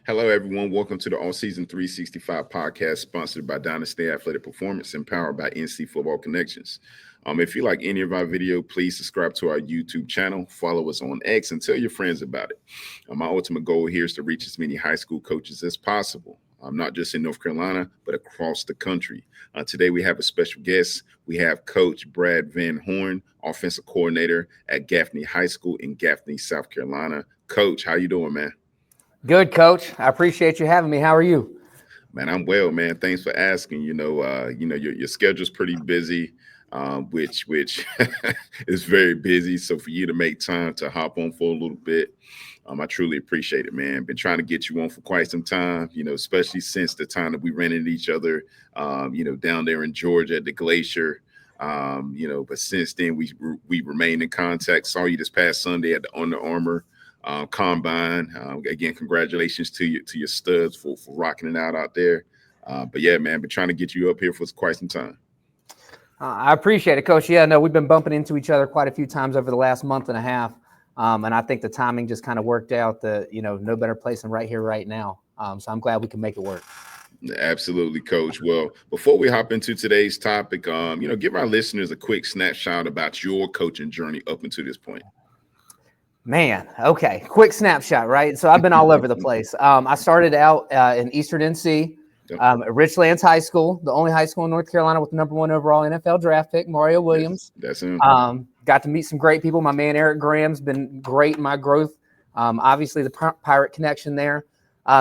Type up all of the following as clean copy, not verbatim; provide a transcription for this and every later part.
Hello, everyone. Welcome to the All Season 365 podcast, sponsored by Dynasty Athletic Performance and powered by NC Football Connections. If you like any of our video, please subscribe to our YouTube channel, follow us on X, and tell your friends about it. My ultimate goal here is to reach as many high school coaches as possible, not just in North Carolina, but across the country. Today, we have a special guest. We have Coach Brad Van Horn, offensive coordinator at Gaffney High School in Gaffney, South Carolina. Coach, how you doing, man? Good, Coach. I appreciate you having me. How are you? Man, I'm well, man. Thanks for asking. Your schedule's pretty busy, which is very busy. So for you to make time to hop on for a little bit, I truly appreciate it, man. Been trying to get you on for quite some time, especially since the time that we ran into each other, down there in Georgia at the Glacier. But since then we remained in contact. Saw you this past Sunday at the Under Armour combine. Again, congratulations to your studs for rocking it out there. But yeah, man, been trying to get you up here for quite some time. I appreciate it, Coach. Yeah, no, we've been bumping into each other quite a few times over the last month and a half. And I think the timing just kind of worked out that, no better place than right here, right now. So I'm glad we can make it work. Absolutely, Coach. Well, before we hop into today's topic, give our listeners a quick snapshot about your coaching journey up until this point. Man, okay. Quick snapshot, right? So I've been all over the place. I started out in Eastern NC, at Richlands High School, the only high school in North Carolina with the #1 overall NFL draft pick, Mario Williams. That's him. Got to meet some great people. My man Eric Graham's been great in my growth. Obviously, the Pirate connection there.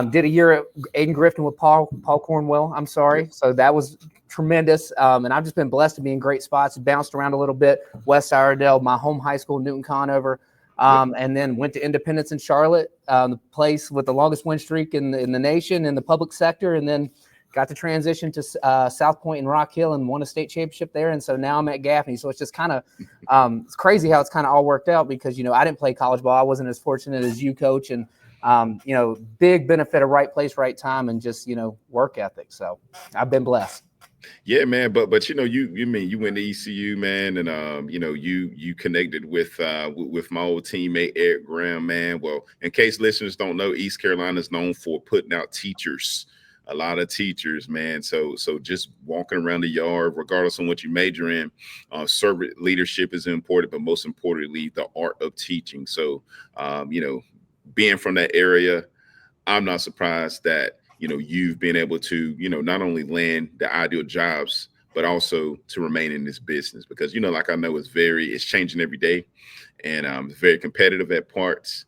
Did a year at Aiden Griffin with Paul Cornwell. I'm sorry. Yep. So that was tremendous. And I've just been blessed to be in great spots. Bounced around a little bit. West Iredell, my home high school, Newton Conover. And then went to Independence in Charlotte, the place with the longest win streak in the nation in the public sector, and then got to transition to South Point and Rock Hill and won a state championship there. And so now I'm at Gaffney. So it's just kind of it's crazy how it's kind of all worked out because, I didn't play college ball. I wasn't as fortunate as you, Coach. And, big benefit of right place, right time, and just, work ethic. So I've been blessed. Yeah, man, but you went to ECU, man, and you connected with my old teammate Eric Graham, man. Well, in case listeners don't know, East Carolina is known for putting out teachers, a lot of teachers, man. So just walking around the yard, regardless on what you major in, servant leadership is important, but most importantly, the art of teaching. So, being from that area, I'm not surprised that you've been able to, not only land the ideal jobs, but also to remain in this business because, like I know it's changing every day and it's very competitive at parts.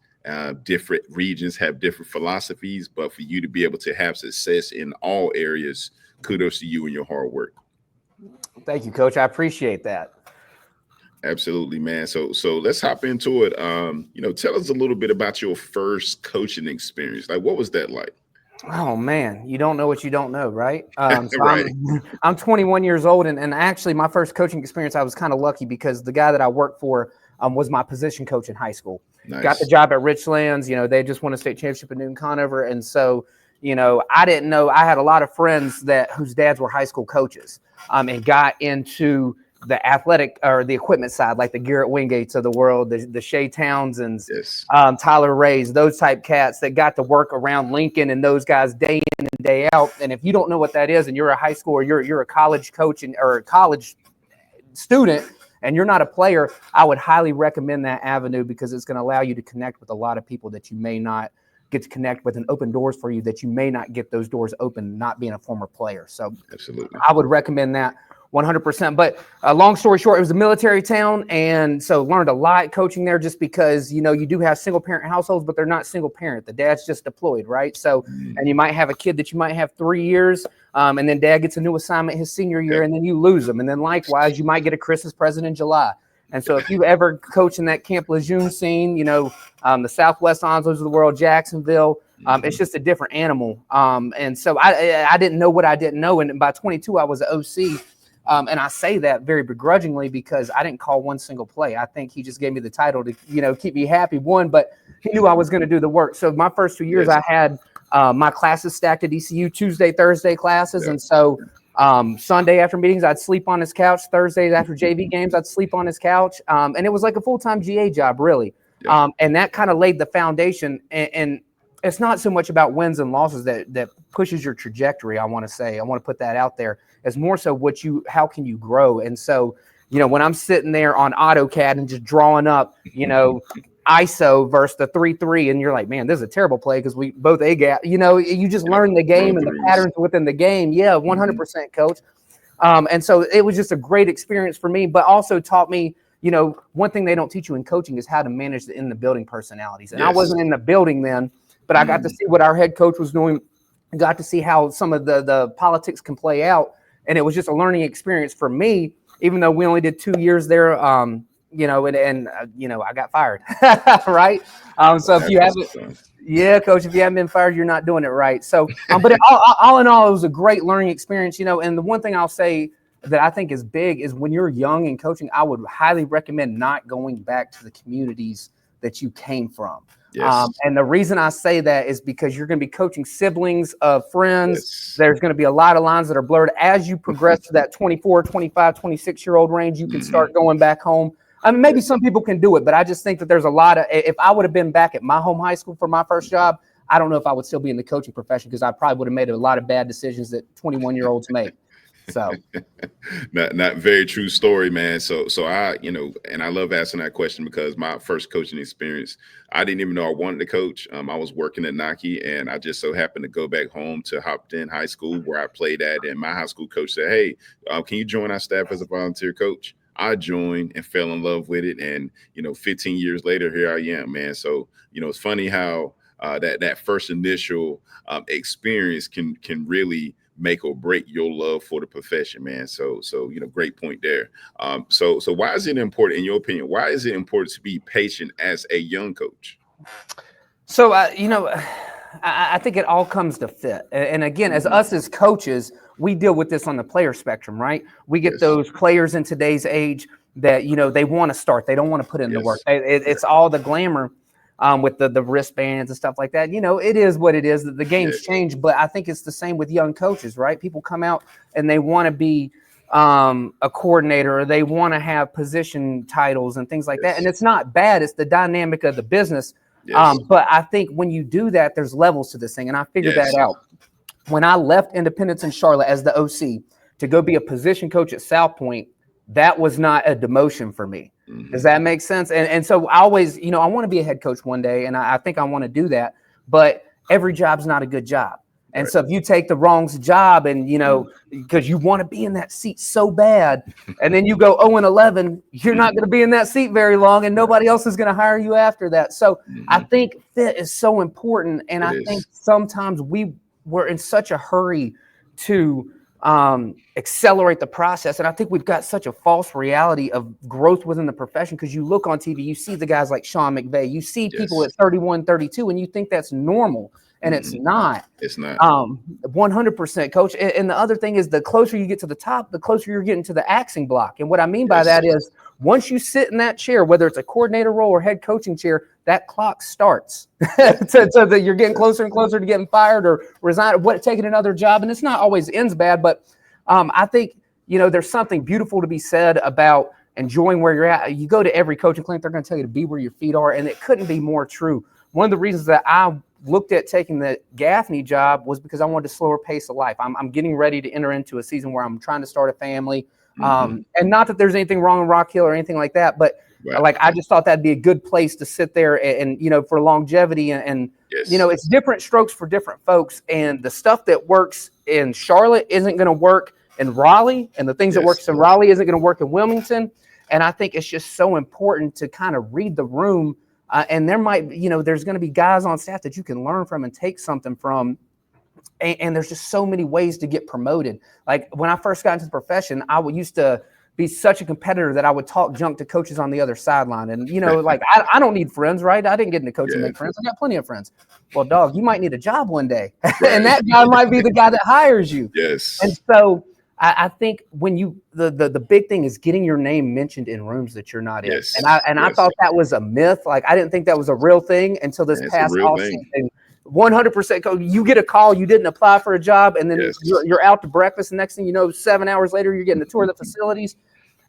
Different regions have different philosophies, but for you to be able to have success in all areas, kudos to you and your hard work. Thank you, Coach. I appreciate that. Absolutely, man. So let's hop into it. Tell us a little bit about your first coaching experience. Like, what was that like? Oh, man, you don't know what you don't know, right? So Right. I'm 21 years old, and actually my first coaching experience, I was kind of lucky because the guy that I worked for was my position coach in high school. Nice. Got the job at Richlands. They just won a state championship at Newton Conover, and so, I didn't know. I had a lot of friends whose dads were high school coaches and got into the athletic or the equipment side, like the Garrett Wingates of the world, the Shea Townsends, Yes. Tyler Rays, those type cats that got to work around Lincoln and those guys day in and day out. And if you don't know what that is, and you're a high school or you're a college coach or a college student and you're not a player, I would highly recommend that avenue because it's going to allow you to connect with a lot of people that you may not get to connect with and open doors for you that you may not get those doors open not being a former player. So Absolutely. I would recommend that 100%. But long story short, it was a military town. And so learned a lot coaching there just because, you do have single parent households, but they're not single parent. The dad's just deployed, right? So, and you might have a kid that you might have 3 years and then dad gets a new assignment his senior year and then you lose them. And then likewise, you might get a Christmas present in July. And so if you ever coach in that Camp Lejeune scene, the Southwest Onslows of the world, Jacksonville, it's just a different animal. And so I didn't know what I didn't know. And by 22, I was an OC. And I say that very begrudgingly because I didn't call one single play. I think he just gave me the title to, keep me happy, but he knew I was going to do the work. So my first 2 years, I had my classes stacked at ECU, Tuesday, Thursday classes. And so Sunday after meetings, I'd sleep on his couch. Thursdays after JV games, I'd sleep on his couch. And it was like a full-time GA job, really. And that kind of laid the foundation. And it's not so much about wins and losses that pushes your trajectory. I want to put that out there. It's more so how can you grow? And so, when I'm sitting there on AutoCAD and just drawing up, ISO versus the 3-3, and you're like, man, this is a terrible play because we both A gap. You just learn the game and the patterns within the game. Yeah, 100%, coach. And so it was just a great experience for me, but also taught me, one thing they don't teach you in coaching is how to manage the in the building personalities. And I wasn't in the building then, but I got to see what our head coach was doing. Got to see how some of the politics can play out. And it was just a learning experience for me, even though we only did 2 years there. I got fired. Right. So if you haven't, coach, if you haven't been fired, you're not doing it right. So, but all in all, it was a great learning experience, and the one thing I'll say that I think is big is when you're young and coaching, I would highly recommend not going back to the communities that you came from. Yes. And the reason I say that is because you're going to be coaching siblings of friends. Yes. There's going to be a lot of lines that are blurred. As you progress to that 24, 25, 26-year-old range, you can start going back home. I mean, maybe some people can do it, but I just think that there's a lot of, if I would have been back at my home high school for my first job, I don't know if I would still be in the coaching profession because I probably would have made a lot of bad decisions that 21-year-olds make. So not very true story, man. So I, and I love asking that question because my first coaching experience, I didn't even know I wanted to coach. I was working at Nike, and I just so happened to go back home to Hopton High School where I played at. And my high school coach said, hey, can you join our staff as a volunteer coach? I joined and fell in love with it. And, 15 years later, here I am, man. So, it's funny how that first initial experience can really make or break your love for the profession, man. So great point there. So why is it important, in your opinion, why is it important to be patient as a young coach? So, I think it all comes to fit. And again, as coaches, we deal with this on the player spectrum, right? We get those players in today's age that, they want to start. They don't want to put in the work. It's all the glamour with the wristbands and stuff like that. It is what it is. The game's changed, but I think it's the same with young coaches, right? People come out and they want to be a coordinator, or they want to have position titles and things like that. And it's not bad. It's the dynamic of the business. But I think when you do that, there's levels to this thing. And I figured that out. When I left Independence in Charlotte as the OC to go be a position coach at South Point, that was not a demotion for me. Does that make sense? And so I always, I want to be a head coach one day, and I think I want to do that. But every job's not a good job. And so if you take the wrong job and, because you want to be in that seat so bad, and then you go 0-11, you're not going to be in that seat very long, and nobody else is going to hire you after that. So I think fit is so important. And I think sometimes we're in such a hurry to accelerate the process. And I think we've got such a false reality of growth within the profession, because you look on TV, you see the guys like Sean McVay, you see people at 31, 32, and you think that's normal. And it's not. It's not. 100%, coach. And the other thing is, the closer you get to the top, the closer you're getting to the axing block. And what I mean by that is, once you sit in that chair, whether it's a coordinator role or head coaching chair, that clock starts. so that you're getting closer and closer to getting fired or resign, taking another job. And it's not always ends bad, but I think, there's something beautiful to be said about enjoying where you're at. You go to every coaching clinic, they're going to tell you to be where your feet are. And it couldn't be more true. One of the reasons that I looked at taking the Gaffney job was because I wanted a slower pace of life. I'm getting ready to enter into a season where I'm trying to start a family. And not that there's anything wrong in Rock Hill or anything like that, but I just thought that'd be a good place to sit there and for longevity and it's different strokes for different folks. And the stuff that works in Charlotte isn't going to work in Raleigh, and the things that works in Raleigh isn't going to work in Wilmington. And I think it's just so important to kind of read the room. And there might, there's going to be guys on staff that you can learn from and take something from. And there's just so many ways to get promoted. Like when I first got into the profession, I used to be such a competitor that I would talk junk to coaches on the other sideline. And, I don't need friends, right? I didn't get into coaching to make friends. I got plenty of friends. Well, dog, you might need a job one day. And that guy might be the guy that hires you. Yes. And so I think when the big thing is getting your name mentioned in rooms that you're not in. And I thought that was a myth. Like, I didn't think that was a real thing until this past offseason. 100%. You get a call, you didn't apply for a job, and then you're out to breakfast. And next thing you know, 7 hours later, you're getting a tour of the facilities.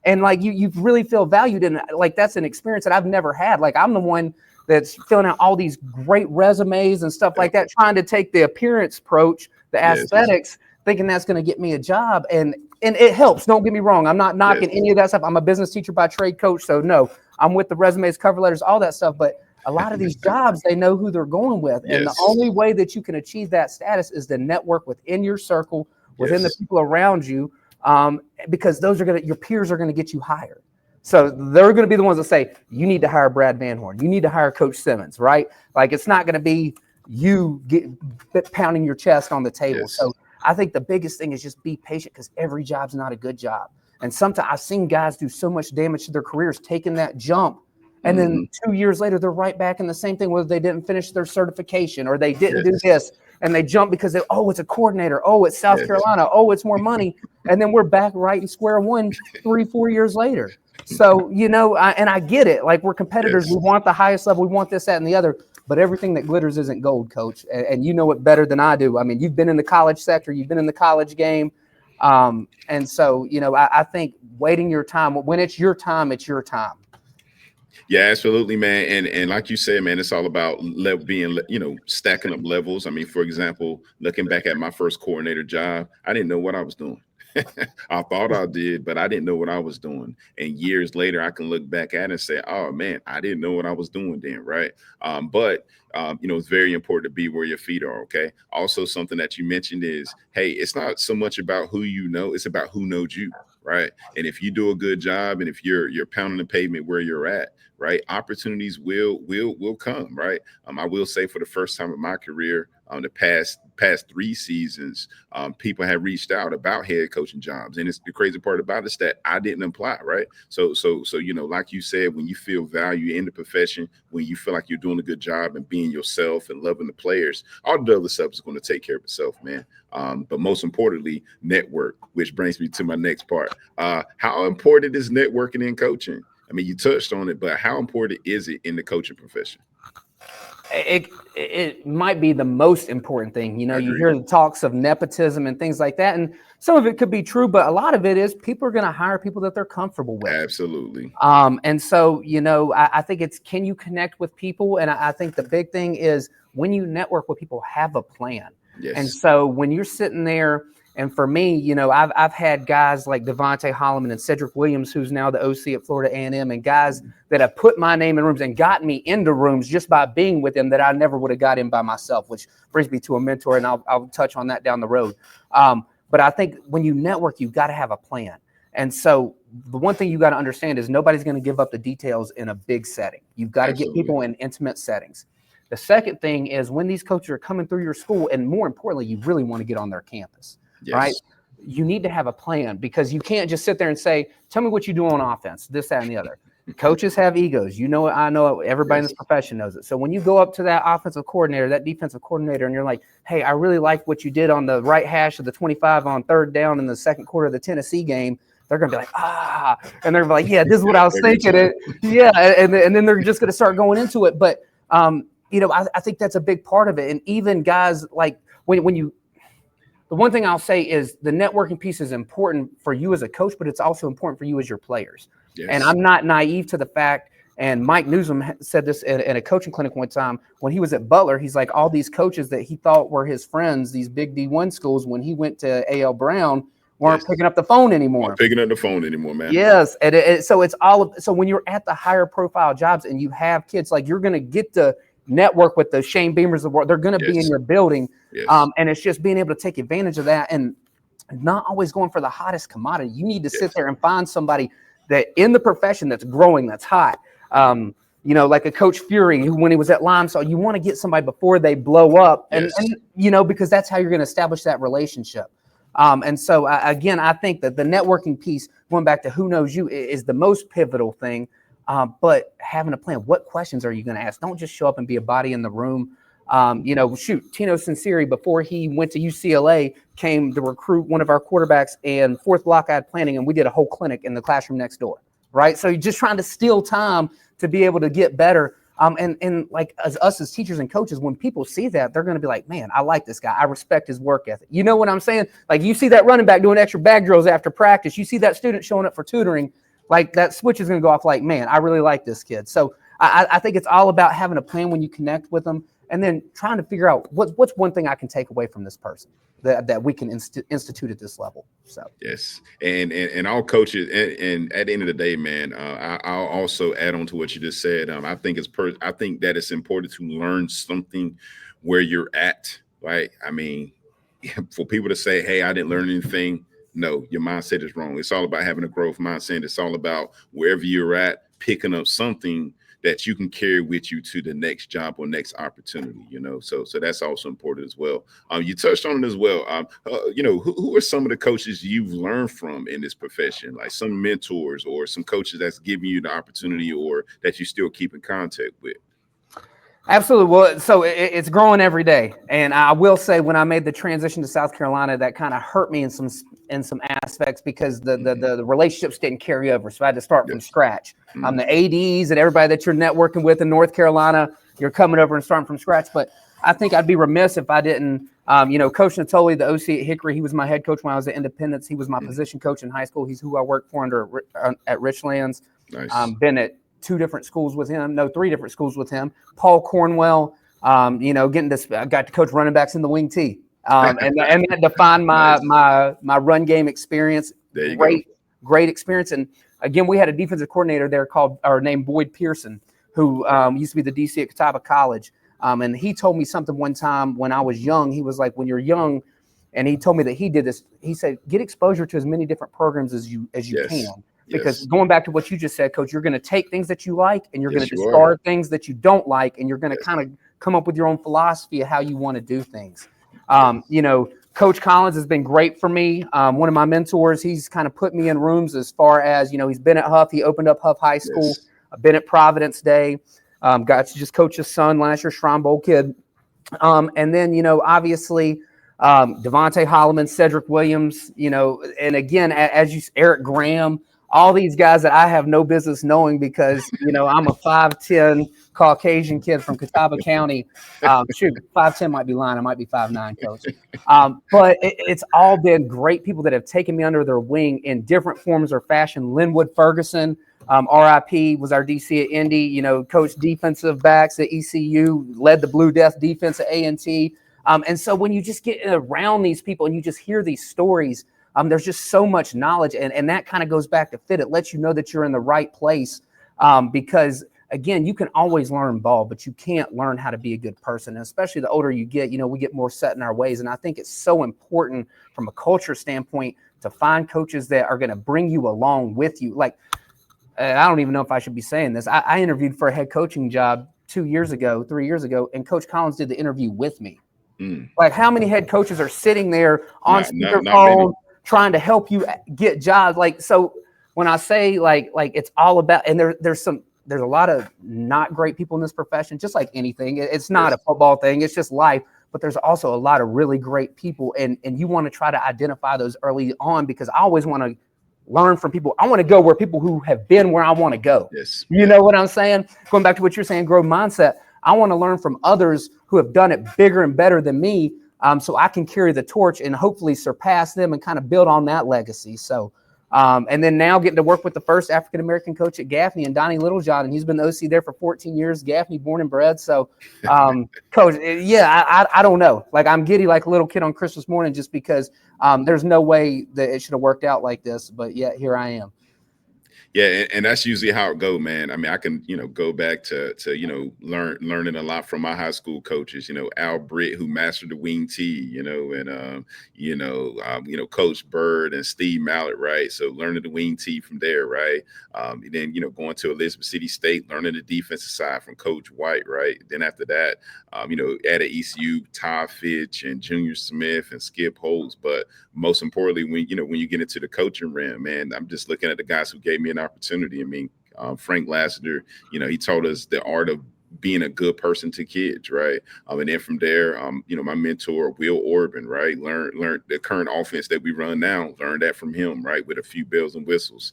And like you really feel valued. And like, that's an experience that I've never had. Like, I'm the one that's filling out all these great resumes and stuff like that, trying to take the appearance approach, the aesthetics, thinking that's going to get me a job. And it helps. Don't get me wrong. I'm not knocking any of that stuff. I'm a business teacher by trade, coach. So no, I'm with the resumes, cover letters, all that stuff. But a lot of these jobs, they know who they're going with. And the only way that you can achieve that status is to network within your circle, within the people around you, because those are your peers are going to get you hired. So they're going to be the ones that say, you need to hire Brad Van Horn. You need to hire Coach Simmons, right? Like, it's not going to be you pounding your chest on the table. So I think the biggest thing is just be patient, because every job's not a good job. And sometimes I've seen guys do so much damage to their careers taking that jump. And then 2 years later, they're right back in the same thing, whether they didn't finish their certification or they didn't do this. And they jump because it's a coordinator. Oh, it's South Carolina. Oh, it's more money. And then we're back right in square one 3-4 years later. So, and I get it. Like, we're competitors. We want the highest level. We want this, that, and the other. But everything that glitters isn't gold, Coach. And you know it better than I do. I mean, you've been in the college sector. You've been in the college game. And so, I think waiting your time, when it's your time, it's your time. Yeah, absolutely, man. And like you said, man, it's all about being, stacking up levels. I mean, for example, looking back at my first coordinator job, I didn't know what I was doing. I thought I did, but I didn't know what I was doing. And years later, I can look back at it and say, oh, man, I didn't know what I was doing then, right? But it's very important to be where your feet are, okay? Also, something that you mentioned is, hey, it's not so much about who you know, it's about who knows you, right? And if you do a good job and if you're pounding the pavement where you're at, right, opportunities will come, right? I will say, for the first time in my career, the past 3 seasons, people have reached out about head coaching jobs, and it's the crazy part about it is that I didn't apply, right? So like you said, when you feel value in the profession, when you feel like you're doing a good job and being yourself and loving the players, all the other stuff is going to take care of itself, man. But most importantly, network, which brings me to my next part. How important is networking in coaching? I mean, you touched on it, but how important is it in the coaching profession? It might be the most important thing. You hear the talks of nepotism and things like that, and some of it could be true, but a lot of it is people are going to hire people that they're comfortable with. Absolutely. And so, I think it's, can you connect with people? And I think the big thing is, when you network with people, have a plan. Yes. And so when you're sitting there, and for me, I've had guys like Devontae Holloman and Cedric Williams, who's now the OC at Florida A&M, and guys that have put my name in rooms and got me into rooms just by being with them that I never would have got in by myself, which brings me to a mentor, and I'll touch on that down the road. But I think when you network, you've got to have a plan. And so the one thing you got to understand is nobody's going to give up the details in a big setting. You've got to get people in intimate settings. The second thing is, when these coaches are coming through your school, and more importantly, you really want to get on their campus. Yes. Right? You need to have a plan, because you can't just sit there and say, tell me what you do on offense, this, that, and the other. Coaches have egos. You know it, I know it, everybody in this profession knows it. So when you go up to that offensive coordinator, that defensive coordinator, and you're like, hey, I really like what you did on the right hash of the 25 on third down in the second quarter of the Tennessee game, they're going to be like, and they're like, yeah, this is what I was thinking. And then they're just going to start going into it. But, I think that's a big part of it. And even guys, like, the one thing I'll say is the networking piece is important for you as a coach, but it's also important for you as your players. Yes. And I'm not naive to the fact, and Mike Newsom said this in a coaching clinic one time when he was at Butler. He's like, all these coaches that he thought were his friends, these big D1 schools, when he went to A.L. Brown, weren't picking up the phone anymore. Picking up the phone anymore, man. Yes. And so it's so when you're at the higher profile jobs and you have kids, like, you're going to get to network with the Shane Beamers of the world. They're going to be in your building. Yes. And it's just being able to take advantage of that and not always going for the hottest commodity. You need to sit there and find somebody that in the profession that's growing, that's hot. Like a Coach Fury, who, when he was at Limestone, you want to get somebody before they blow up, and because that's how you're going to establish that relationship. And so again, I think that the networking piece, going back to who knows you, is the most pivotal thing. But having a plan, what questions are you going to ask? Don't just show up and be a body in the room. Tino Sinceri, before he went to UCLA, came to recruit one of our quarterbacks, and fourth block I had planning, and we did a whole clinic in the classroom next door, right? So you're just trying to steal time to be able to get better. And like us as teachers and coaches, when people see that, they're going to be like, man, I like this guy. I respect his work ethic. You know what I'm saying? Like, you see that running back doing extra bag drills after practice. You see that student showing up for tutoring. Like, that switch is going to go off like, man, I really like this kid. So I think it's all about having a plan when you connect with them, and then trying to figure out what's one thing I can take away from this person that we can institute at this level. So yes, and all coaches, and at the end of the day, man, I'll also add on to what you just said. I think I think that it's important to learn something where you're at, right? I mean, for people to say, "Hey, I didn't learn anything," no, your mindset is wrong. It's all about having a growth mindset. It's all about wherever you're at, picking up something that you can carry with you to the next job or next opportunity, so that's also important as well. You touched on it as well. Who are some of the coaches you've learned from in this profession, like some mentors or some coaches that's giving you the opportunity or that you still keep in contact with? Absolutely. Well, so it's growing every day, and I will say when I made the transition to South Carolina, that kind of hurt me in some aspects because the relationships didn't carry over, so I had to start from scratch. The ADs and everybody that you're networking with in North Carolina, you're coming over and starting from scratch. But I think I'd be remiss if I didn't. Coach Natoli, the OC at Hickory, he was my head coach when I was at Independence. He was my position coach in high school. He's who I worked for under at Richlands. Nice. Been at three different schools with him. Paul Cornwell, getting this, I got to coach running backs in the wing T. And that defined my run game experience. There you go. Great experience. And again, we had a defensive coordinator there named Boyd Pearson, who used to be the DC at Catawba College. And he told me something one time when I was young. He was like, when you're young, and he told me that he did this. He said, get exposure to as many different programs as you can. Because going back to what you just said, Coach, you're going to take things that you like and you're going to discard things that you don't like, and you're going to kind of come up with your own philosophy of how you want to do things. Coach Collins has been great for me. One of my mentors, he's kind of put me in rooms as far as, he's been at Huff. He opened up Huff High School. Yes. I've been at Providence Day. Got to just coach his son last year, Shrine Bowl kid. And then, obviously, Devontae Holloman, Cedric Williams, and again, Eric Graham, all these guys that I have no business knowing because, I'm a 5'10" Caucasian kid from Catawba County. 5'10" might be lying. I might be 5'9", Coach. But it's all been great people that have taken me under their wing in different forms or fashion. Linwood Ferguson, RIP, was our DC at Indy, coached defensive backs at ECU, led the Blue Death defense at A&T. And so when you just get around these people and you just hear these stories, there's just so much knowledge, and that kind of goes back to fit. It lets you know that you're in the right place because, again, you can always learn ball, but you can't learn how to be a good person. And especially the older you get, we get more set in our ways. And I think it's so important from a culture standpoint to find coaches that are going to bring you along with you. Like, I don't even know if I should be saying this. I interviewed for a head coaching job 3 years ago, and Coach Collins did the interview with me. Like, how many head coaches are sitting there on speakerphone trying to help you get jobs? Like, so when I say like it's all about, and there's a lot of not great people in this profession, just like anything. It's not a football thing. It's just life. But there's also a lot of really great people, and you want to try to identify those early on, because I always want to learn from people. I want to go where people who have been where I want to go. Yes. You know what I'm saying? Going back to what you're saying, growth mindset. I want to learn from others who have done it bigger and better than me, so I can carry the torch and hopefully surpass them and kind of build on that legacy. So, and then now getting to work with the first African-American coach at Gaffney, and Donnie Littlejohn, and he's been the OC there for 14 years, Gaffney born and bred. So, Coach, I don't know. Like, I'm giddy like a little kid on Christmas morning just because there's no way that it should have worked out like this, but yet here I am. Yeah, and that's usually how it go, man. I mean, I can, go back to learning a lot from my high school coaches, Al Britt, who mastered the wing T, and Coach Bird and Steve Mallett, right? So learning the wing T from there, right? And then, going to Elizabeth City State, learning the defensive side from Coach White, right? Then after that, at ECU, Todd Fitch and Junior Smith and Skip Holtz. But most importantly, when you get into the coaching realm, man, I'm just looking at the guys who gave me an opportunity. I mean, Frank Lassiter, he taught us the art of being a good person to kids, right? And then from there, my mentor Will Orban, right, learned the current offense that we run now, learned that from him, right, with a few bells and whistles.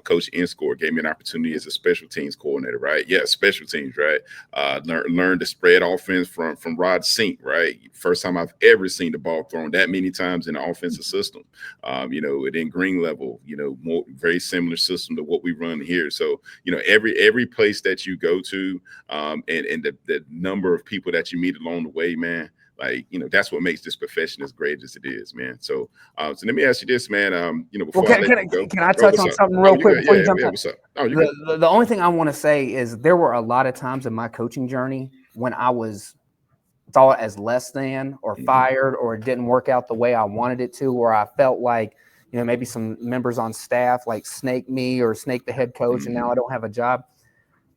Coach Inscore gave me an opportunity as a special teams coordinator, right? Yeah, special teams, right? Learned the spread offense from Rod Sink, right? First time I've ever seen the ball thrown that many times in the offensive system. Within green level, more very similar system to what we run here. So, every place that you go to, and the number of people that you meet along the way, man, that's what makes this profession as great as it is, man. So let me ask you this, man. Well, Before I let you go, can I touch on something real quick before you jump in? What's up? Oh, you good. The only thing I want to say is there were a lot of times in my coaching journey when I was thought as less than or fired, or it didn't work out the way I wanted it to, or I felt like, maybe some members on staff like snake me or snake the head coach, and now I don't have a job.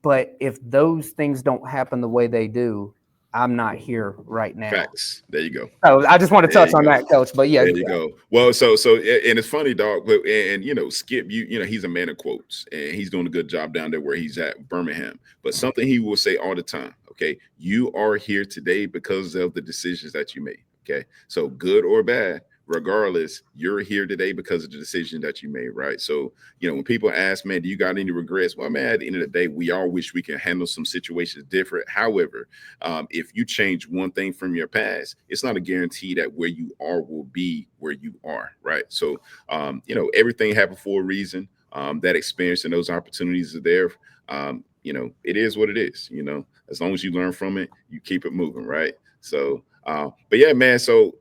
But if those things don't happen the way they do, I'm not here right now. Facts. There you go. So I just want to touch on that, Coach. But yeah, there you go. Well, so and it's funny, dog. But Skip, he's a man of quotes, and he's doing a good job down there where he's at, Birmingham. But something he will say all the time. Okay, you are here today because of the decisions that you made. Okay, so good or bad, regardless, you're here today because of the decision that you made, right? So, when people ask, man, do you got any regrets? Well, man, at the end of the day, we all wish we can handle some situations different. However, if you change one thing from your past, it's not a guarantee that where you are will be where you are, right? So, everything happened for a reason. That experience and those opportunities are there. It is what it is, as long as you learn from it, you keep it moving, right? So, but yeah, man, so,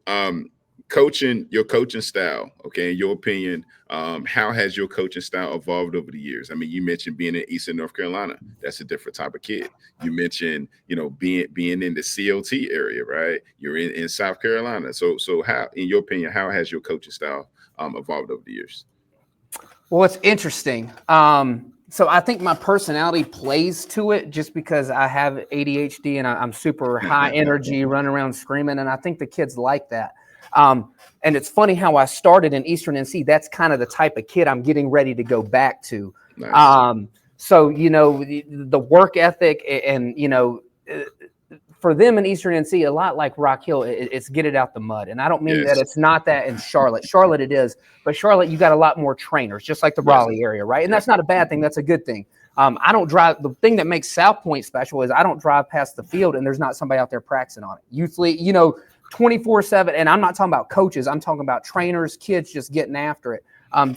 your coaching style, okay, in your opinion, how has your coaching style evolved over the years? I mean, you mentioned being in Eastern North Carolina. That's a different type of kid. You mentioned, being in the COT area, right? You're in South Carolina. So how, in your opinion, how has your coaching style evolved over the years? Well, it's interesting. So I think my personality plays to it just because I have ADHD and I'm super high energy, running around screaming, and I think the kids like that. And it's funny how I started in Eastern NC. That's kind of the type of kid I'm getting ready to go back to. Nice. So, the work ethic and, for them in Eastern NC, a lot like Rock Hill, it's get it out the mud. And I don't mean that it's not that in Charlotte. Charlotte it is. But Charlotte, you got a lot more trainers, just like the Raleigh area, right? And that's not a bad thing. That's a good thing. I don't drive. The thing that makes South Point special is I don't drive past the field and there's not somebody out there practicing on it. Youth league, 24/7. And I'm not talking about coaches. I'm talking about trainers, kids just getting after it.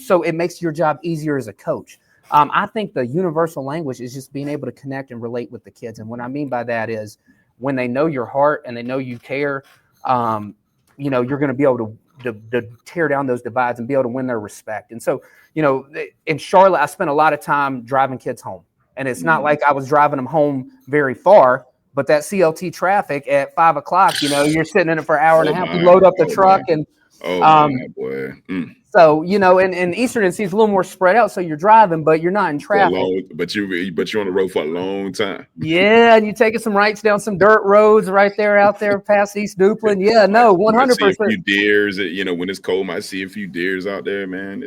So it makes your job easier as a coach. I think the universal language is just being able to connect and relate with the kids. And what I mean by that is when they know your heart and they know you care, you're going to be able to tear down those divides and be able to win their respect. And so, in Charlotte, I spent a lot of time driving kids home. And it's not like I was driving them home very far, but that CLT traffic at 5 o'clock, you're sitting in it for an hour and a half. We load up the truck and boy. So, and Eastern NC is a little more spread out. So you're driving, but you're not in traffic. But you're on the road for a long time. Yeah. And you're taking some rights down some dirt roads right there out there past East Duplin. Yeah, no, 100%. See a few deers, when it's cold, I see a few deers out there, man.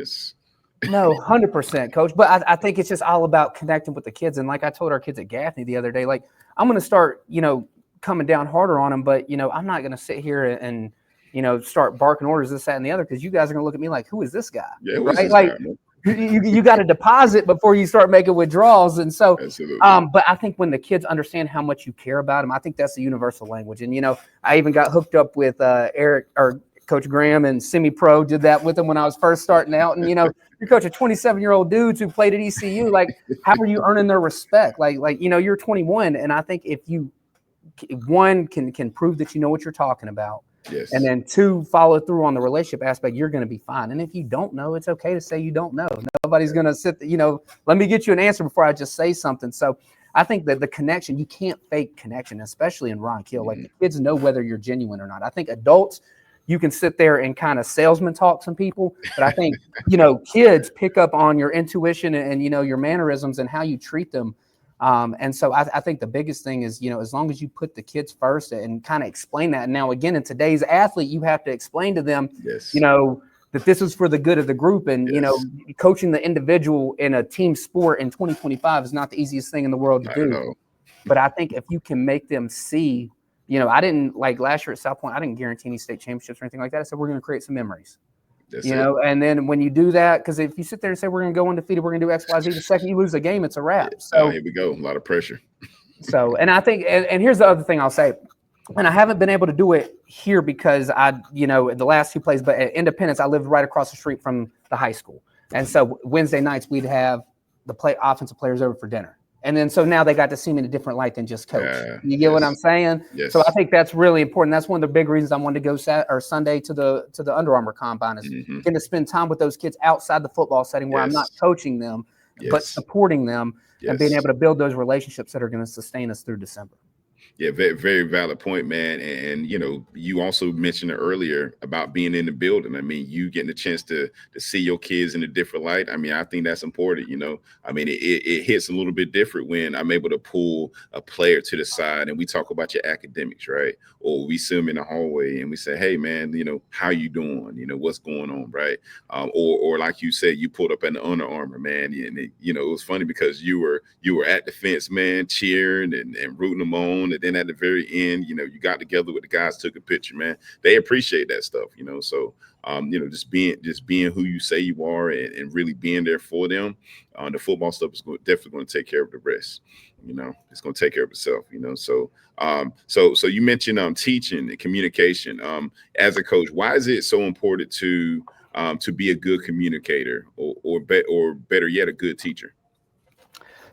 No, 100%, Coach. But I think it's just all about connecting with the kids. And like I told our kids at Gaffney the other day, like, I'm going to start, coming down harder on them. But, I'm not going to sit here and start barking orders, this, that, and the other, because you guys are going to look at me like, who is this guy? Yeah, right? Like, you got to deposit before you start making withdrawals. And so, but I think when the kids understand how much you care about them, I think that's the universal language. And, I even got hooked up with Eric or Coach Graham and semi-pro, did that with him when I was first starting out. And, you're coaching 27-year-old dudes who played at ECU. Like, how are you earning their respect? Like, you're 21. And I think if you, one, can prove that you know what you're talking about. Yes. And then 2, follow through on the relationship aspect, you're going to be fine. And if you don't know, it's okay to say you don't know. Nobody's going to sit, let me get you an answer before I just say something. So I think that the connection, you can't fake connection, especially in Ron Kill. Like, the kids know whether you're genuine or not. I think adults, you can sit there and kind of salesman talk some people, but I think, kids pick up on your intuition and your mannerisms and how you treat them. And so I think the biggest thing is, as long as you put the kids first and kind of explain that. And now, again, in today's athlete, you have to explain to them, that this is for the good of the group. And, coaching the individual in a team sport in 2025 is not the easiest thing in the world to do. But I think if you can make them see, I didn't like last year at South Point, I didn't guarantee any state championships or anything like that. I said, we're going to create some memories. That's it. And then when you do that, because if you sit there and say we're going to go undefeated, we're going to do X, Y, Z, the second you lose a game, it's a wrap. So here we go. A lot of pressure. And I think, and here's the other thing I'll say, and I haven't been able to do it here because the last 2 plays, but at Independence, I lived right across the street from the high school. And so Wednesday nights, we'd have the offensive players over for dinner. And then so now they got to see me in a different light than just coach. You get what I'm saying? Yes. So I think that's really important. That's one of the big reasons I wanted to go Sunday to the Under Armour combine is getting to spend time with those kids outside the football setting where I'm not coaching them, but supporting them and being able to build those relationships that are going to sustain us through December. Yeah, very, very valid point, man. And you also mentioned it earlier about being in the building. I mean, you getting a chance to see your kids in a different light. I mean, I think that's important. I mean, it hits a little bit different when I'm able to pull a player to the side and we talk about your academics, right? Or we see them in the hallway and we say, hey, man, how you doing? What's going on, right? Or like you said, you pulled up in the Under Armour, man. And it was funny because you were at the fence, man, cheering and rooting them on. And then at the very end, you got together with the guys, took a picture, man. They appreciate that stuff, so just being who you say you are and really being there for them. The football stuff is definitely going to take care of the rest. It's going to take care of itself. So you mentioned teaching and communication. As a coach, why is it so important to be a good communicator or better yet, a good teacher?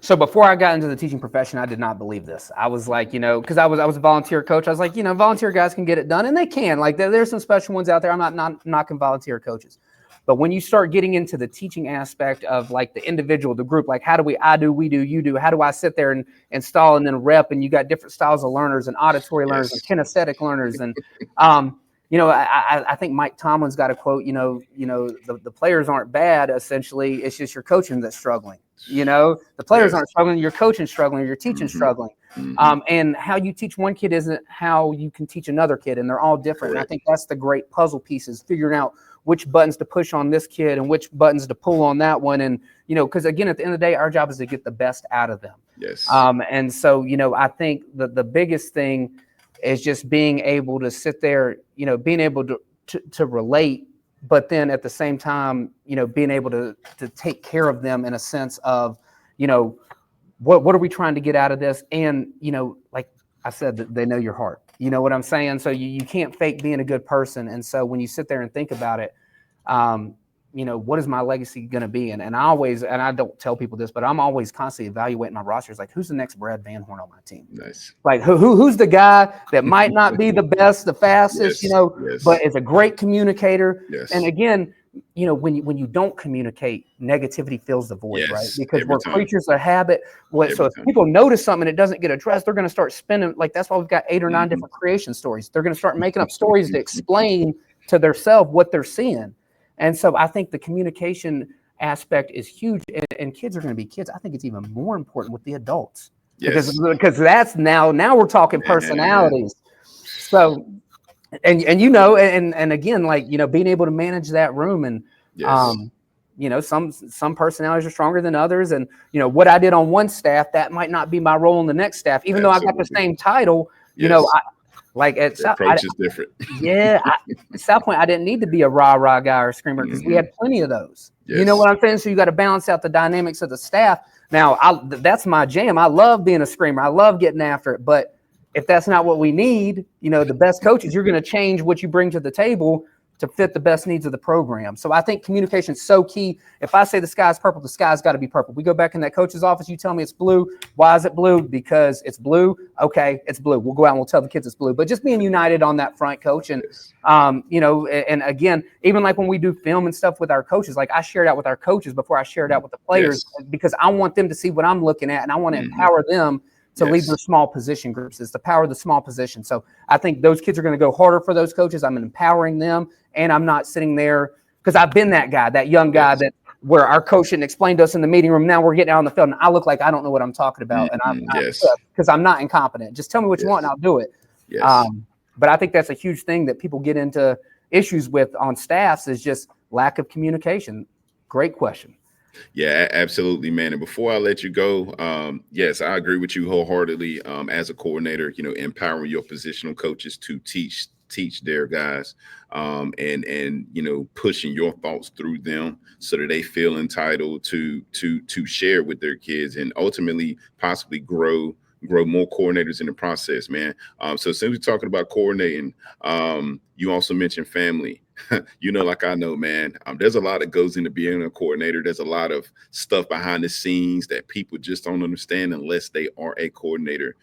So before I got into the teaching profession, I did not believe this. I was like, because I was a volunteer coach. I was like, volunteer guys can get it done, and they can. Like there's some special ones out there. I'm not knocking volunteer coaches, but when you start getting into the teaching aspect of like the individual, the group, like how do I do, we do, you do. How do I sit there and install and then rep? And you got different styles of learners and auditory learners and kinesthetic learners, and I think Mike Tomlin's got a quote. The players aren't bad. Essentially, it's just your coaching that's struggling. The players aren't struggling. Your coaching struggling. Your teaching struggling. And how you teach one kid isn't how you can teach another kid, and they're all different. And I think that's the great puzzle pieces, figuring out which buttons to push on this kid and which buttons to pull on that one. And because again, at the end of the day, our job is to get the best out of them. Yes. And so I think the biggest thing is just being able to sit there, being able to relate, but then at the same time, being able to take care of them in a sense of, what are we trying to get out of this? And, like I said, they know your heart. You know what I'm saying? So you can't fake being a good person. And so when you sit there and think about it, what is my legacy going to be? And I don't tell people this, but I'm always constantly evaluating my rosters. Like, who's the next Brad Van Horn on my team? Nice. Like who's the guy that might not be the best, the fastest, but is a great communicator. Yes. And again, when you don't communicate, negativity fills the void, right? Because we're creatures of habit. So if people notice something and it doesn't get addressed, they're going to start spinning. Like that's why we've got 8 or 9 different creation stories. They're going to start making up stories to explain to themselves what they're seeing. And so I think the communication aspect is huge, and kids are going to be kids. I think it's even more important with the adults because that's now we're talking personalities. So, and again, like, being able to manage that room and, some personalities are stronger than others. And, what I did on one staff, that might not be my role in the next staff, even though I got the same title, like at South Point, is different. At South Point, I didn't need to be a rah-rah guy or a screamer because we had plenty of those. Yes. You know what I'm saying? So you got to balance out the dynamics of the staff. Now, that's my jam. I love being a screamer. I love getting after it. But if that's not what we need, the best coaches, you're going to change what you bring to the table to fit the best needs of the program. So I think communication is so key. If I say the sky's purple, the sky's got to be purple. We go back in that coach's office, you tell me it's blue. Why is it blue? Because it's blue. Okay, it's blue. We'll go out and we'll tell the kids it's blue. But just being united on that front, coach. And, and again, even like when we do film and stuff with our coaches, like I share it out with our coaches before I share it out with the players because I want them to see what I'm looking at and I want to empower them to lead their small position groups. Is the power of the small position. So I think those kids are going to go harder for those coaches. I'm empowering them, and I'm not sitting there because I've been that guy, that young guy that where our coach didn't explain to us in the meeting room. Now we're getting out on the field, and I look like I don't know what I'm talking about, and I'm because I'm not incompetent. Just tell me what you want, and I'll do it. Yes. But I think that's a huge thing that people get into issues with on staffs is just lack of communication. Great question. Yeah, absolutely, man. And before I let you go, yes, I agree with you wholeheartedly. As a coordinator, empowering your positional coaches to teach their guys, and pushing your thoughts through them so that they feel entitled to share with their kids and ultimately possibly grow more coordinators in the process, man. So since we're talking about coordinating, you also mentioned family. Like I know, man, there's a lot that goes into being a coordinator. There's a lot of stuff behind the scenes that people just don't understand unless they are a coordinator.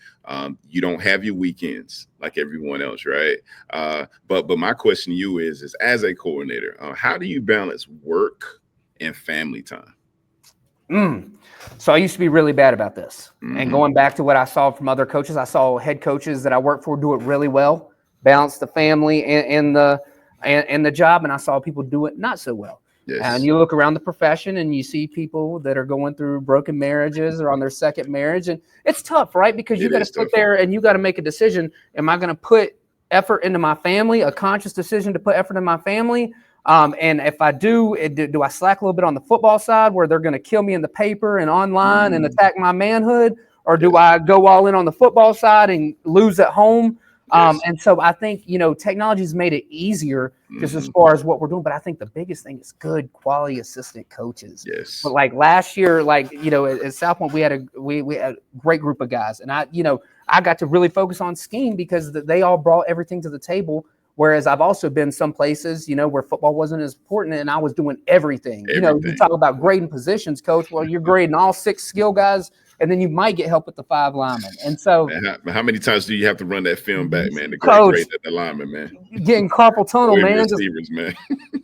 You don't have your weekends like everyone else, right? But my question to you is as a coordinator, how do you balance work and family time? So I used to be really bad about this. And Mm-hmm. going back to what I saw from other coaches, I saw head coaches that I worked for do it really well, balance the family and the job, and I saw people do it not so well. And Yes, you look around the profession and you see people that are going through broken marriages or on their second marriage, and it's tough, right? Because you it got to is sit tough. there and you got to make a decision. Am I going to put effort into my family, a conscious decision to put effort in my family? And if I do I slack a little bit on the football side where they're going to kill me in the paper and online and Mm, attack my manhood? Or do yes, I go all in on the football side and lose at home? yes. And so I think, technology's made it easier just as Hmm. far as what we're doing. But I think the biggest thing is good quality assistant coaches. But Yes. like last year, at South Point, we had a great group of guys. And I got to really focus on scheme because they all brought everything to the table. Whereas I've also been some places, where football wasn't as important and I was doing everything. You Everything. talk about grading positions, coach. Well, you're grading all 6 skill guys, and then you might get help with the 5 linemen. And so, Man, how many times do you have to run that film back, man? The coach, great at the lineman, man. getting carpal tunnel, Or in man. Just receivers, man.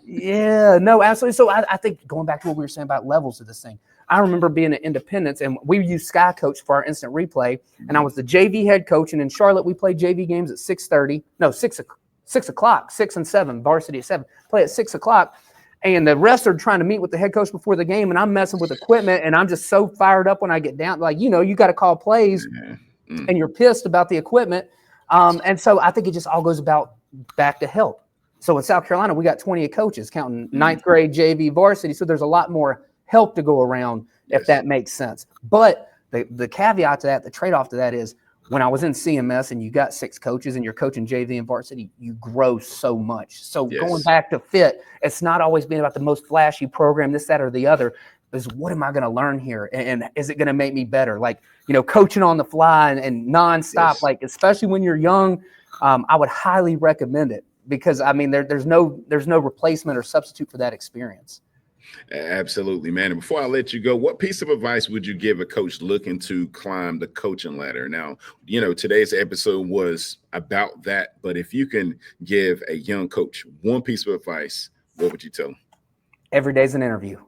yeah, no, absolutely. So I think going back to what we were saying about levels of this thing, I remember being at Independence and we used Sky Coach for our instant replay, and I was the JV head coach. And in Charlotte, we played JV games at 6:30. No, 6 o'clock, 6 and 7, varsity at 7. Play at 6 o'clock. And the rest are trying to meet with the head coach before the game, and I'm messing with equipment, and I'm just so fired up when I get down. Like, you got to call plays, Yeah. Mm. and you're pissed about the equipment. And so I think it just all goes about back to help. So in South Carolina, we got 20 coaches counting ninth grade JV varsity. So there's a lot more help to go around, if Yes. that makes sense. But the caveat to that, the trade-off to that is when I was in CMS and you got 6 coaches and you're coaching JV and varsity, you grow so much. So going Yes. back to fit, it's not always being about the most flashy program, this, that, or the other. Is what am I going to learn here? And is it going to make me better? Like, coaching on the fly and nonstop, Yes. like, especially when you're young, I would highly recommend it because, I mean, there's no replacement or substitute for that experience. Absolutely, man. And before I let you go, what piece of advice would you give a coach looking to climb the coaching ladder? Now, today's episode was about that, but if you can give a young coach one piece of advice, what would you tell them? Every day's an interview.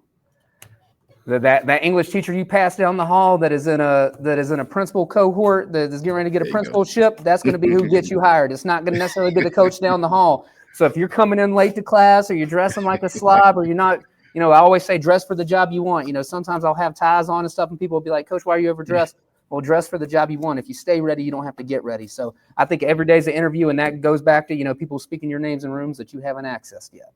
That English teacher you pass down the hall that is in a principal cohort that is getting ready to get a There you go. principalship, that's going to be who gets you hired. It's not going to necessarily be the coach down the hall. So if you're coming in late to class or you're dressing like a slob or you're not, I always say dress for the job you want. Sometimes I'll have ties on and stuff and people will be like, Coach, why are you overdressed? Well, dress for the job you want. If you stay ready, you don't have to get ready. So I think every day's an interview, and that goes back to, people speaking your names in rooms that you haven't accessed yet.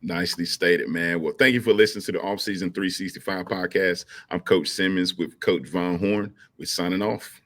Nicely stated, man. Well, thank you for listening to the Offseason 365 podcast. I'm Coach Simmons with Coach Von Horn. We're signing off.